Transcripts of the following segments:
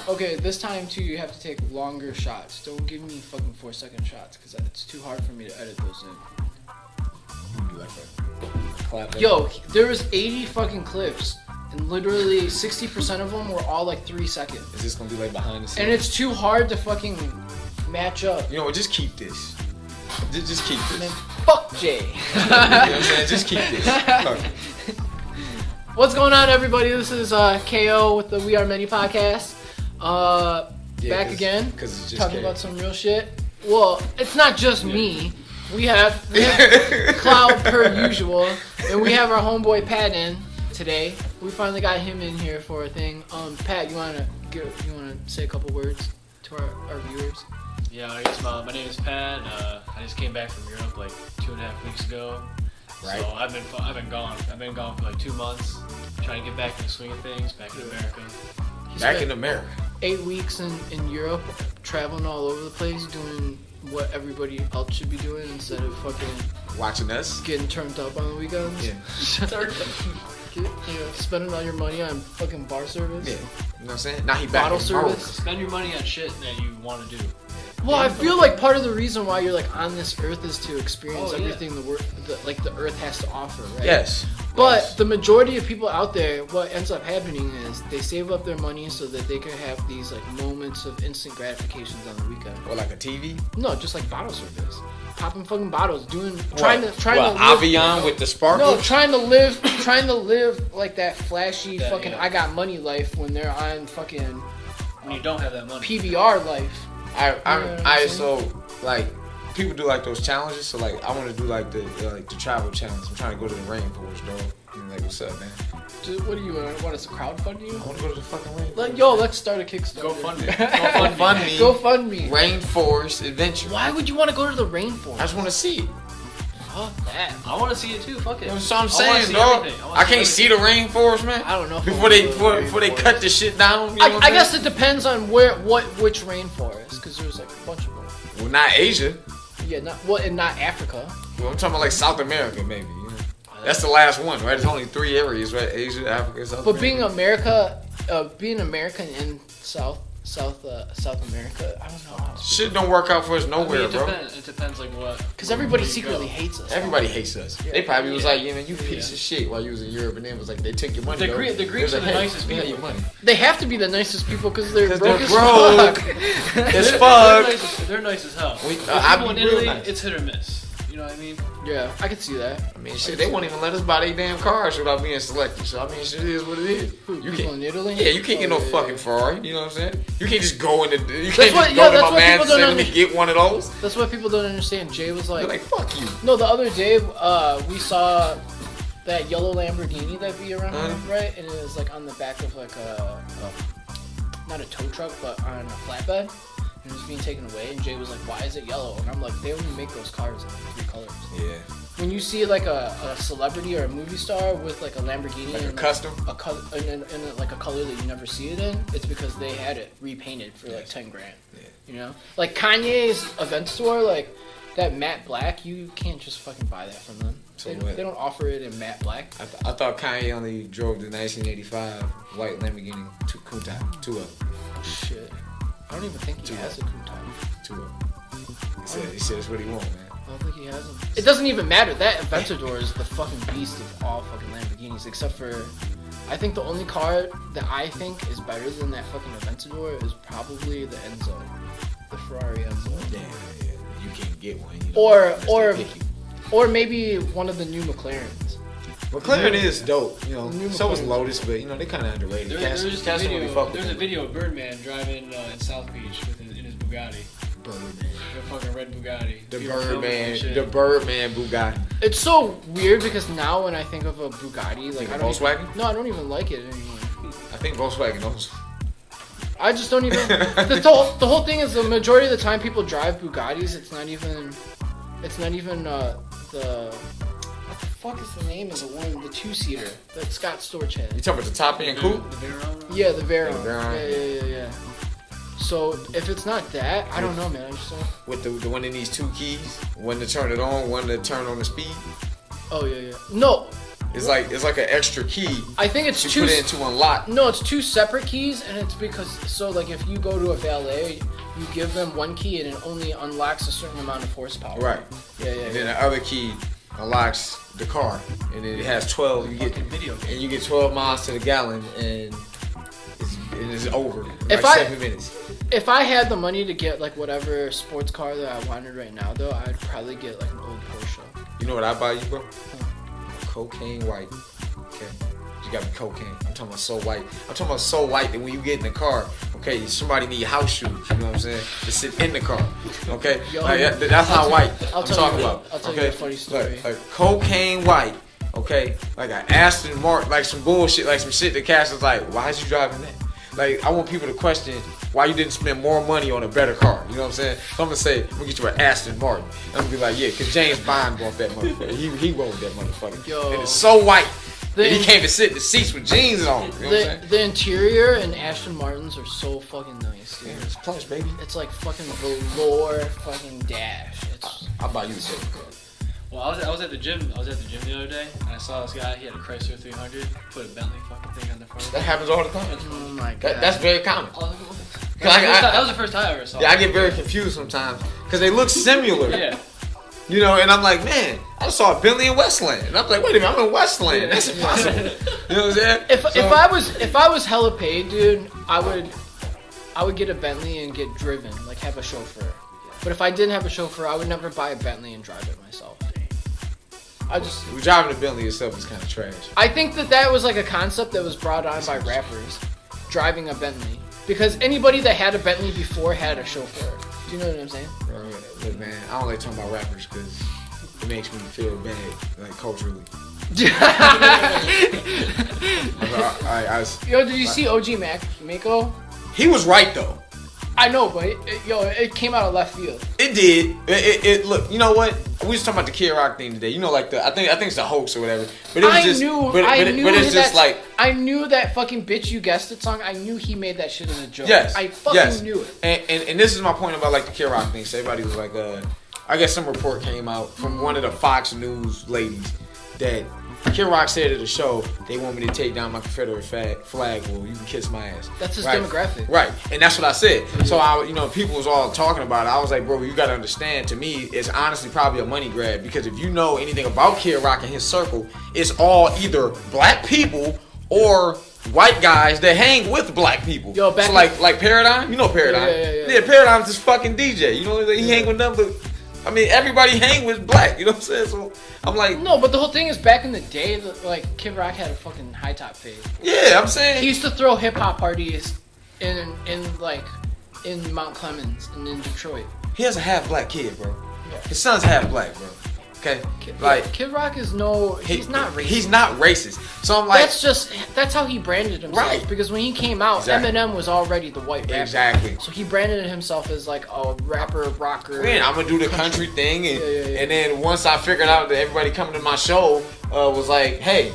Okay, this time too, you have to take longer shots. Don't give me fucking 4-second shots, because it's too hard for me to edit those in. Yo, there was 80 fucking clips, and literally 60% of them were all like 3 seconds. Is this gonna be like behind the scenes? And it's too hard to fucking match up. You know what? Just keep this. Just keep this. Man, fuck Jay. You know what I'm saying? Just keep this. What's going on, everybody? This is KO with the We Are Many podcast. Back again. Because it's just talking about some real shit. Well, it's not just me. We have McCloud per usual, and we have our homeboy Pat in today. We finally got him in here for a thing. Pat, you wanna say a couple words to our viewers? Yeah, I guess my name is Pat. I just came back from Europe like 2.5 weeks ago. Right. So I've been gone. I've been gone for like 2 months, trying to get back in the swing of things, back in America. Back in America. 8 weeks in Europe, traveling all over the place, doing what everybody else should be doing instead of fucking watching us, getting turned up on the weekends. Yeah. Spending all your money on fucking bar service. Yeah. You know what I'm saying? Now he back bottle in service. Spend your money on shit that you want to do. Well, I feel like part of the reason why you're like on this earth is to experience everything the earth has to offer, right? Yes. But the majority of people out there, what ends up happening is they save up their money so that they can have these like moments of instant gratifications on the weekend. Or like a TV? No, just like bottle service. Popping fucking bottles, trying to Avion with the sparkles? No, trying to live like that flashy fucking I got money life when they're on fucking when you don't have that money. PBR life. So like people do like those challenges. So like I want to do like the travel challenge. I'm trying to go to the rainforest, dog. I'm like, what's up, man? Dude, what do you want us to crowdfund you? I want to go to the fucking rainforest. Let's start a Kickstarter. GoFundMe. GoFundMe. Rainforest adventure. Why would you want to go to the rainforest? I just want to see it. Fuck that. I want to see it too. Fuck it. That's what I'm saying, dog. I can't see the rainforest, man. I don't know. Before they cut the shit down. You know I guess it depends on which rainforest, because there's like a bunch of them. Well, not Asia. Yeah, not Africa. Well, I'm talking about like South America, maybe. You know? That's the last one, right? There's only 3 areas, right? Asia, Africa, South America. But being American in South America, I don't know. Shit don't work out for us nowhere, bro. It depends like what. Because everybody secretly hates us. Everybody hates us. Yeah. They probably was like, man, you piece of shit while you was in Europe, and then was like, they take your money. The Greeks are the nicest people. Your money. They have to be the nicest people because they're broke as fuck. As fuck. They're nice as hell. People in Italy, it's hit or miss. You know what I mean? Yeah, I could see that. I mean, shit, they won't even let us buy their damn cars without being selected. So, I mean, shit is what it is. People in Italy? Yeah, you can't get no fucking Ferrari. You know what I'm saying? You can't just go into. You can't just go to my man's and get one of those. That's what people don't understand. Jay was like, they're like, fuck you. No, the other day, we saw that yellow Lamborghini that we around, right? And it was like on the back of like not a tow truck, but on a flatbed. And it was being taken away, and Jay was like, why is it yellow? And I'm like, they only make those cars in like 3 colors. Yeah. When you see like a celebrity or a movie star with like a Lamborghini like and a custom, and like a color that you never see it in, it's because they had it repainted for like 10 grand. Yeah. You know, like Kanye's event store, like that matte black, you can't just fucking buy that from them. So they don't offer it in matte black. I thought Kanye only drove the 1985 white Lamborghini Countach, 2 of them. Oh shit. I don't even think he has a Countach. 2 of them. He said it's what he wants, man. I don't think he has them. It doesn't even matter. That Aventador is the fucking beast of all fucking Lamborghinis, except for, I think the only car that I think is better than that fucking Aventador is probably the Enzo, the Ferrari Enzo. Yeah. You can't get one. You know, or maybe one of the new McLarens. McLaren is dope, you know. So is Lotus, but you know they kind of underrated. There's a video of Birdman driving in South Beach in his Bugatti. Birdman. The fucking red Bugatti. The Birdman Bugatti. It's so weird because now when I think of a Bugatti, like Volkswagen. I don't even like it anymore. I think Volkswagen also. I just don't even. the whole thing is the majority of the time people drive Bugattis. It's not even the. What the fuck is the name of the 2-seater that Scott Storch had? You talking about the top end coupe? The Veyron? Yeah, the Veyron. Yeah. So if it's not that, I don't know, man. I just don't. With the one that needs 2 keys, one to turn it on, one to turn on the speed. Oh yeah. No, It's like an extra key. I think it's you put it into unlock. No, it's 2 separate keys, and it's because like if you go to a valet, you give them 1 key and it only unlocks a certain amount of horsepower. Right. Yeah. And then the other key unlocks the car, and then it has 12. You get video game. and you get 12 miles to the gallon, and it's over. If like 7 minutes. If I had the money to get like whatever sports car that I wanted right now, though, I'd probably get like an old Porsche. You know what I buy you, bro? Cocaine white. Okay. You gotta be cocaine. I'm talking about so white. I'm talking about so white that when you get in the car, okay, somebody need house shoes. You know what I'm saying? To sit in the car. Okay? Yo, like, that's how white I'm talking about. I'll tell you a funny story. Like cocaine white. Okay? Like an Aston Martin, like some bullshit, like some shit that Cash was like, why is you driving that? Like, I want people to question why you didn't spend more money on a better car. You know what I'm saying? So I'm gonna say, I'm gonna get you an Aston Martin. I'm gonna be like, yeah, cause James Bond bought that motherfucker. He rode that motherfucker. Yo. And it's so white that he can't even sit in the seats with jeans on. You know what I'm saying? The interior in Aston Martins are so fucking nice, dude. Yeah, it's plush, baby. It's like fucking velour, fucking dash. I'll buy you a second car. Well, I was at the gym. I was at the gym the other day, and I saw this guy. He had a Chrysler 300. Put a Bentley fucking thing on the front. That happens all the time. Oh my god. That's very common. That was the first time I ever saw. Yeah, I get very confused sometimes because they look similar. Yeah. You know, and I'm like, man, I saw a Bentley in Westland, and I'm like, wait a minute, I'm in Westland. That's impossible. You know what I'm saying? If I was hella paid, dude, I would get a Bentley and get driven, like have a chauffeur. But if I didn't have a chauffeur, I would never buy a Bentley and drive it myself. Driving a Bentley itself is kind of trash. I think that was like a concept that was brought on by rappers, driving a Bentley. Because anybody that had a Bentley before had a chauffeur. Do you know what I'm saying? Look, man, I don't like talking about rappers because it makes me feel bad, like culturally. Yo, did you see OG Mako? He was right though. I know, but it came out of left field. It did. It look. You know what? We was talking about the Kid Rock thing today. You know, like I think it's a hoax or whatever. But it was I knew that fucking Bitch You Guessed It song. I knew he made that shit as a joke. Yes. I fucking knew it. And this is my point about like the Kid Rock thing. So everybody was like, I guess some report came out from one of the Fox News ladies that Kid Rock said at the show, they want me to take down my Confederate flag. Well, you can kiss my ass. That's his demographic. Right. And that's what I said. So, people was all talking about it. I was like, bro, you got to understand, to me, it's honestly probably a money grab. Because if you know anything about Kid Rock and his circle, it's all either black people or white guys that hang with black people. Yo, so like Paradigm? You know Paradigm. Yeah, Paradigm's this fucking DJ. You know, he hang with them, but I mean, everybody hang with black, you know what I'm saying? So I'm like, no, but the whole thing is back in the day, like Kid Rock had a fucking high top phase. Yeah, I'm saying he used to throw hip hop parties in Mount Clemens and in Detroit. He has a half black kid, bro. Yeah. His son's half black, bro. Okay, Kid Rock is he's not racist. He's not racist. So I'm like, that's how he branded himself. Right. Because when he came out, Eminem was already the white rapper. Exactly. So he branded himself as like a rapper, rocker. Man, I'm gonna do the country thing, and then once I figured out that everybody coming to my show was like, hey.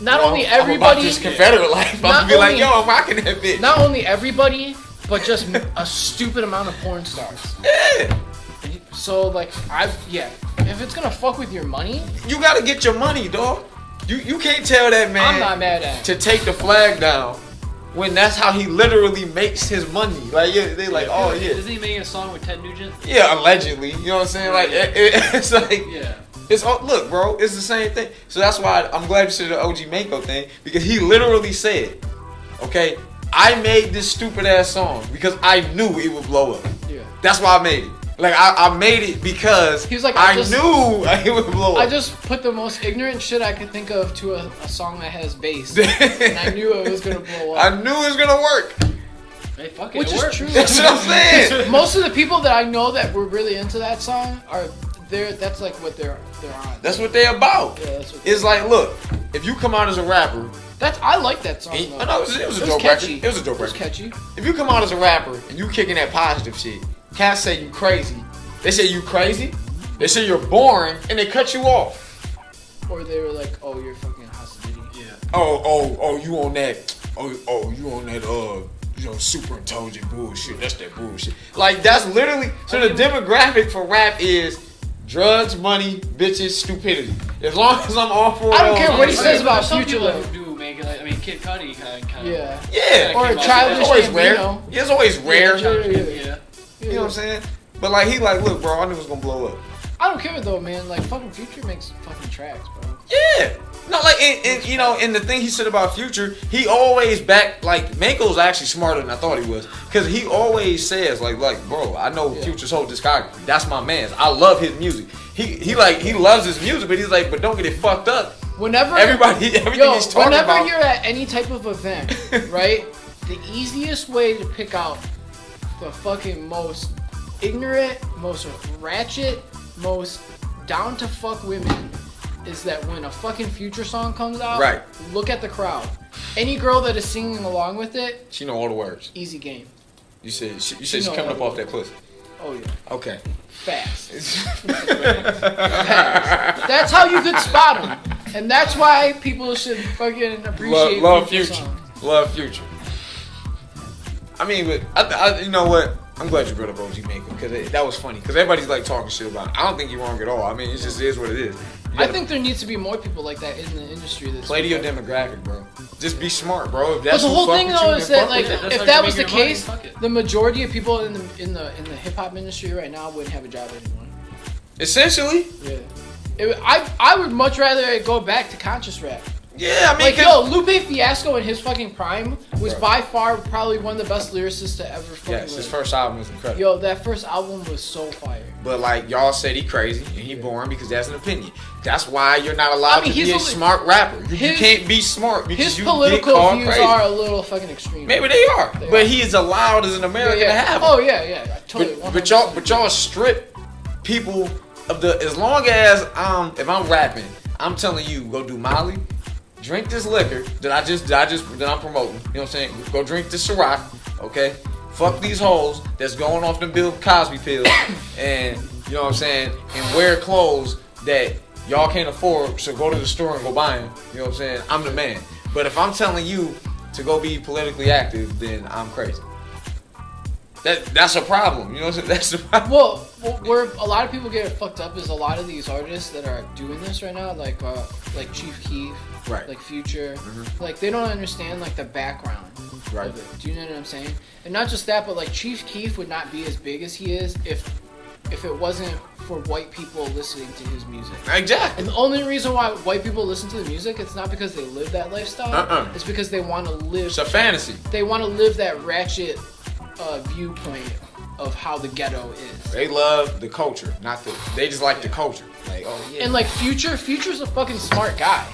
Not only everybody. I'm about this Confederate life. I'm gonna be like, yo, I'm rocking that bitch. Not only everybody, but just a stupid amount of porn stars. Yeah. So like, if it's gonna fuck with your money, you gotta get your money, dog. You can't tell that man. I'm not mad at him. To take the flag down when that's how he literally makes his money. Like they like, oh yeah. Isn't he making a song with Ted Nugent? Yeah, allegedly. You know what I'm saying? Like it's like yeah. Look, bro, it's the same thing. So that's why I'm glad you said the OG Mako thing, because he literally said, okay, I made this stupid ass song because I knew it would blow up. Yeah. That's why I made it. Like I made it because he was like, I knew it would blow up. I just put the most ignorant shit I could think of to a song that has bass, and I knew it was gonna blow up. I knew it was gonna work. Hey, fuck it, Which is true. That's what I'm saying. Most of the people that I know that were really into that song that's like what they're on. That's what they're about. Yeah, that's what it's like, look, if you come out as a rapper, I like that song. I know it was a dope record. It was a dope record. It was catchy. If you come out as a rapper and you kicking that positive shit, cats say you crazy. They say you crazy. They say you're boring, and they cut you off. Or they were like, "Oh, you're fucking hostility." Yeah. Oh, you on that? Oh, you on that? Super intelligent bullshit. That's that bullshit. Like that's literally. So the demographic for rap is Drugs, money, bitches, stupidity. As long as I'm all for it. I don't care what he says about Some Future people though. do make it like, I mean, Kid Cudi kind of. Yeah. Yeah. Or came out- Childish It's always rare. Gambino. It's always rare. Yeah. You know what I'm saying? But like he like, look, bro, I knew it was gonna blow up. I don't care though, man. Like fucking Future makes fucking tracks, bro. Yeah. No, like, and you know, and the thing he said about Future, he always like, Mako's actually smarter than I thought he was. Because he always says, like, bro, I know Future's whole discography. That's my man's. I love his music. He loves his music, but he's like, but don't get it fucked up. Whenever everything he's talking whenever about. you're at any type of event, right? The easiest way to pick out the fucking most ignorant, most ratchet, most down to fuck women is that when a fucking Future song comes out, right? Look at the crowd. Any girl that is singing along with it, she know all the words. Easy game. You said she coming up off that pussy. Oh yeah. Okay. Fast. Fast. That's how you could spot them, and that's why people should fucking appreciate love Future Future. songs. Love Future. I mean, but I you know what? I'm glad you brought up OG Mako because that was funny. Because everybody's like talking shit about it. I don't think you're wrong at all. I mean, it just is what it is. I think there needs to be more people like that in the industry. Play to your demographic, bro. Just be smart, bro. If that's but the whole thing though is that like if that was the money, case, the majority of people in the hip hop industry right now wouldn't have a job anymore. Essentially. Yeah. I would much rather it go back to conscious rap. Yeah, I mean, like yo, Lupe Fiasco in his fucking prime was by far probably one of the best lyricists to ever fucking live. His first album was incredible. Yo, that first album was so fire. But like y'all said, he crazy and he boring because that's an opinion. That's why you're not allowed to be a smart rapper. You can't be smart because you get called crazy. His political views are a little fucking extreme. Maybe they are, but he is allowed as an American to have them. Oh yeah, totally. But y'all strip people of the. As long as if I'm rapping, I'm telling you go do Molly. Drink this liquor that I'm promoting. You know what I'm saying? Go drink this Ciroc, okay? Fuck these hoes that's going off them Bill Cosby pills, and you know what I'm saying? And wear clothes that y'all can't afford, so go to the store and go buy them. You know what I'm saying? I'm the man. But if I'm telling you to go be politically active, then I'm crazy. That's a problem. You know what I'm saying? That's the problem. Well, where a lot of people get fucked up is a lot of these artists that are doing this right now, like Chief Keef, right? Like Future, like they don't understand like the background of it. Do you know what I'm saying? And not just that, but like Chief Keef would not be as big as he is if it wasn't for white people listening to his music. Exactly. And the only reason why white people listen to the music, it's not because they live that lifestyle. It's because they want to live. It's a fantasy. They want to live that ratchet viewpoint of how the ghetto is. They love the culture, they just like the culture. Like, oh yeah. And like Future's a fucking smart guy.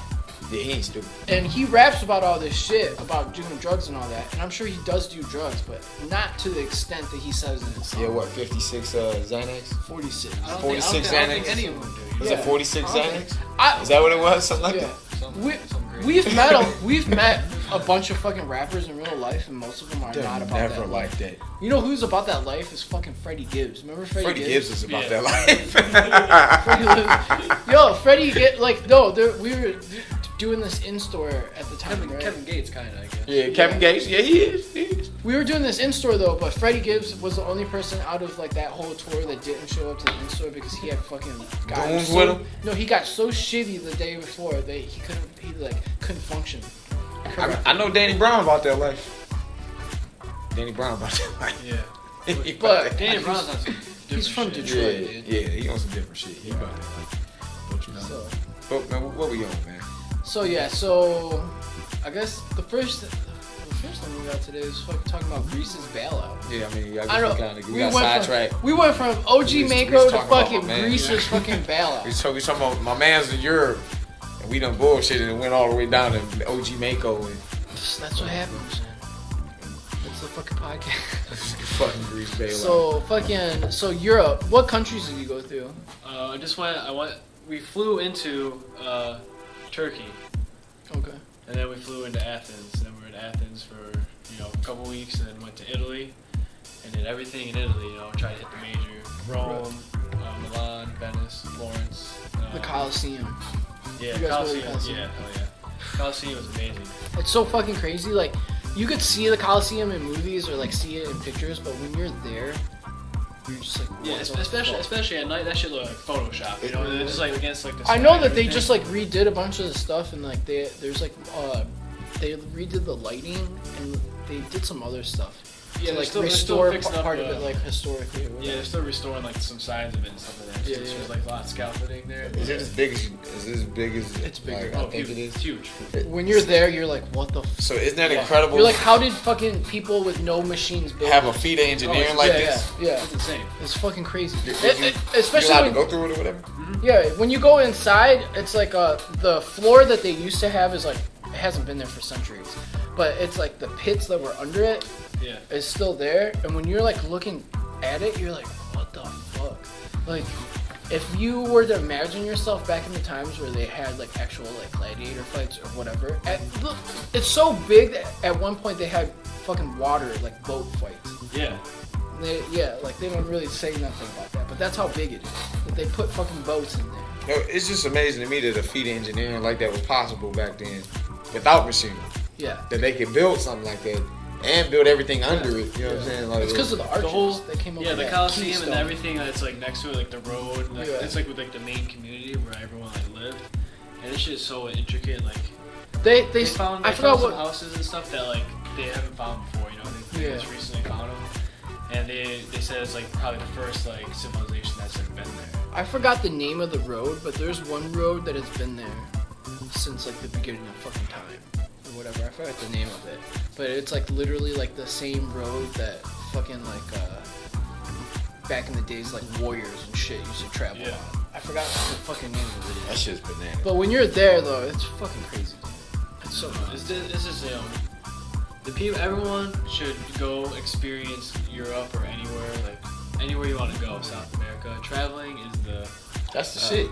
Yeah, he ain't stupid. And he raps about all this shit about doing drugs and all that. And I'm sure he does do drugs, but not to the extent that he says in his song. Yeah, what, 56 Xanax? 46. 46 Xanax? I don't think any of them do. Was it 46 Xanax? Is that what it was? Something like that? We've met a bunch of fucking rappers in real life, and most of them are not about never that like life. that. You know who's about that life is fucking Freddie Gibbs. Remember Freddie Gibbs is about that life. Yo, we were doing this in-store at the time, right? Kevin Gates kind of, I guess. Yeah, Kevin Gates. Yeah, he is. We were doing this in-store though, but Freddie Gibbs was the only person out of like that whole tour that didn't show up to the in-store because he had fucking goons with him. No, he got so shitty the day before that he couldn't function. I know Danny Brown about that life. Danny Brown about that life. Yeah. But Danny Brown's on some he's from Detroit. Yeah, he on some different shit. He about that life. Don't you know? So, but man, what we on, man? So I guess the first thing we got today is fucking talking about Grease's bailout. Yeah, I mean, we got sidetracked. We went from OG Mako to fucking Grease's fucking bailout. We talking about my man's in Europe, and we done bullshit and went all the way down to OG Mako. And that's what happens, man. That's the fucking podcast. Fucking Grease bailout. So Europe. What countries did you go through? We flew into Turkey. Okay. And then we flew into Athens. And then we were in Athens for a couple weeks, and then went to Italy, and did everything in Italy. Tried to hit the major: Rome, Milan, Venice, Florence. The Colosseum. Yeah, Colosseum. Yeah, hell yeah. Colosseum was amazing. It's so fucking crazy. Like, you could see the Colosseum in movies or like see it in pictures, but when you're there, You're just like, Yeah, what the especially fuck? at night, that shit look like Photoshop. You know, they're just like against like the. I know sky that and they everything. just like redid a bunch of the stuff and like they redid the lighting and they did some other stuff. Yeah, to, like they're restore still fixing up part of the- it like historically. Or whatever. Yeah, they're still restoring like some sides of it and stuff like that. Yeah, So yeah. there's like a lot of scaffolding there. Is it as big as? Is it as big as? It's bigger. Like, Oh, I think huge. it It's is. huge. When you're there, you're like, what the? So isn't that Yeah. incredible? You're like, how did fucking people with no machines build? have a feat of engineering Oh, like yeah, this? yeah. It's insane. It's fucking crazy. You Especially allowed when, to go through it or whatever? yeah, when you go inside, it's like the floor that they used to have is like it hasn't been there for centuries, but it's like the pits that were under it Yeah. is still there, and when you're like looking at it, you're like, what the fuck? Like, if you were to imagine yourself back in the times where they had like actual like gladiator fights or whatever, look, it's so big that at one point they had fucking water like boat fights. Yeah. Like they don't really say nothing about that, but that's how big it is. That they put fucking boats in there. No, it's just amazing to me that a feat of engineering like that was possible back then without machinery. Yeah. That they could build something like that and build everything under it. You know what I'm saying? Like It's because of the arches. The whole, they came up yeah, with the that Coliseum keystone. and everything that's like next to it, like the road, like, Yeah. it's like with like the main community where everyone like lived, and this shit is so intricate. Like They they found, I they forgot found some what. houses and stuff that like they haven't found before. You know, they Yeah. just recently found them, and they said it's like probably the first like civilization that's like been there. I forgot the name of the road, but there's one road that has been there since like the beginning of fucking time or whatever. I forgot the name of it, but it's like literally like the same road that fucking like back in the days like warriors and shit used to travel Yeah. on. I forgot what the fucking name of it that is. shit's bananas. But when you're there though, it's fucking crazy. It's so nice. This is the people. Everyone should go experience Europe or anywhere you want to go. South America. Traveling is the. That's the shit.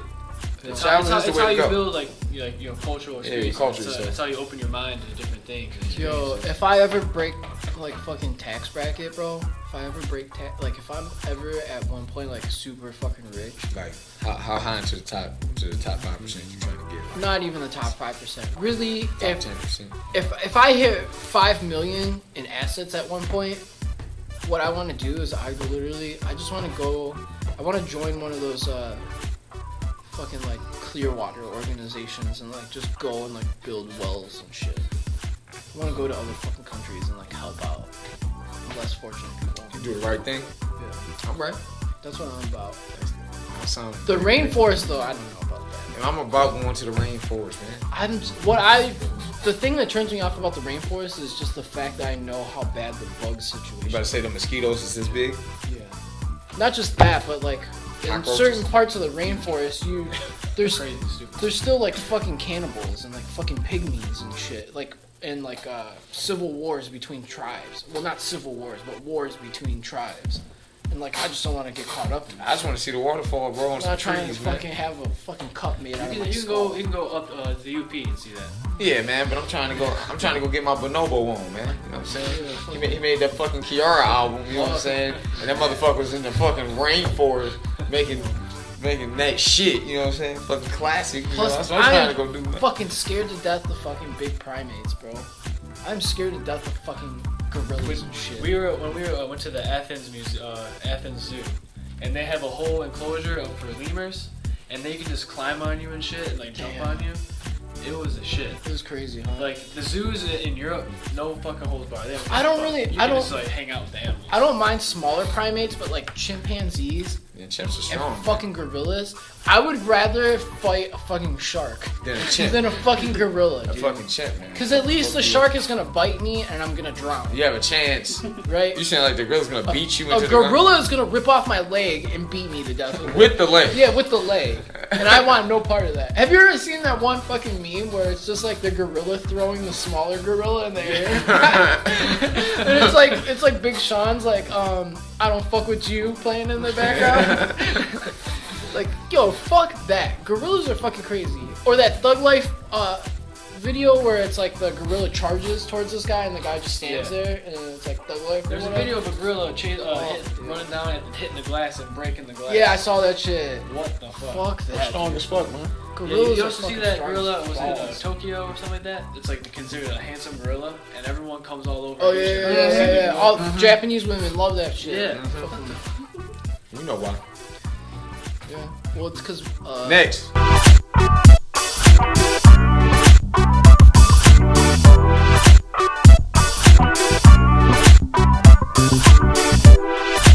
It's Traveling how, is the it's way how to you go. build like your cultural Yeah, your experience. culture It's, stuff. it's how you open your mind to different things. and Yo, experiences. if I ever break like fucking tax bracket, bro. If I ever break like if I'm ever at one point like super fucking rich, Like how high into the top 5% you trying to get? not even the top 5%. Really, Top if 10%. if I hit 5 million in assets at one point, what I want to do is I just want to go. I want to join one of those fucking like clear water organizations and like just go and like build wells and shit. I want to go to other fucking countries and like help out less fortunate people. You do the right thing. Yeah, I'm right. that's what I'm about. That sounds. The rainforest though, I don't know about that. And I'm about going to the rainforest, man. The thing that turns me off about the rainforest is just the fact that I know how bad the bug situation You about to say the mosquitoes is this big? Yeah. Not just that, but like in Cockroaches. certain parts of the rainforest, there's crazy stupid. there's still like fucking cannibals and like fucking pygmies and shit. Like and like civil wars between tribes. Well, not civil wars, but wars between tribes. And like I just don't want to get caught up in that. I just want to see the waterfall grow on I'm some not trying to trees, man. fucking have a fucking cup made out of my You skull. can go up to the UP and see that. Yeah, man, but I'm trying to go get my bonobo on, man. You know what I'm saying? Yeah, He made that fucking Kiara album, you know what I'm saying? And that motherfucker was in the fucking rainforest making that shit, you know what I'm saying? Fucking classic. You know? Plus, That's what I'm trying to I'm go do, man. fucking scared to death of fucking big primates, bro. I'm scared to death of fucking gorillas and shit. When we went to the Athens Zoo, and they have a whole enclosure for lemurs, and they can just climb on you and shit, and like jump Damn. on you. It was a shit. It was crazy, huh? Like the zoos in Europe, no fucking holds barred. I don't really- You I can don't- just like hang out with the animals. I don't mind smaller primates, but like chimpanzees Yeah, chimps are and strong. man. fucking gorillas, I would rather fight a fucking shark Than a chimp. than a fucking gorilla, A dude. fucking chimp, man. Because at least the shark is gonna bite me and I'm gonna drown, You have a chance. right? You saying like the gorilla's gonna beat you A into the ground? gorilla is gonna rip off my leg and beat me to death With the leg. Yeah, with the leg. And I want no part of that. Have you ever seen that one fucking meme where it's just like the gorilla throwing the smaller gorilla in the air? And it's like Big Sean's like, I don't fuck with you playing in the background. Like, yo, fuck that. Gorillas are fucking crazy. Or that Thug Life video where it's like the gorilla charges towards this guy and the guy just stands Yeah. there and it's like Thug Life. or There's a whatever. video of a gorilla dude. running down and hitting the glass and breaking the glass. Yeah, I saw that shit. What the fuck? Fuck They're that. strong as fuck, man. Yeah, Gorillas you are also see fucking that strong gorilla, as was it balls. Tokyo or something like that? It's like considered a handsome gorilla, and everyone comes all over. Oh and yeah, shit. yeah, yeah, yeah. All Japanese women love that shit. Yeah. Fucking You know why. Yeah. Well, it's because Next.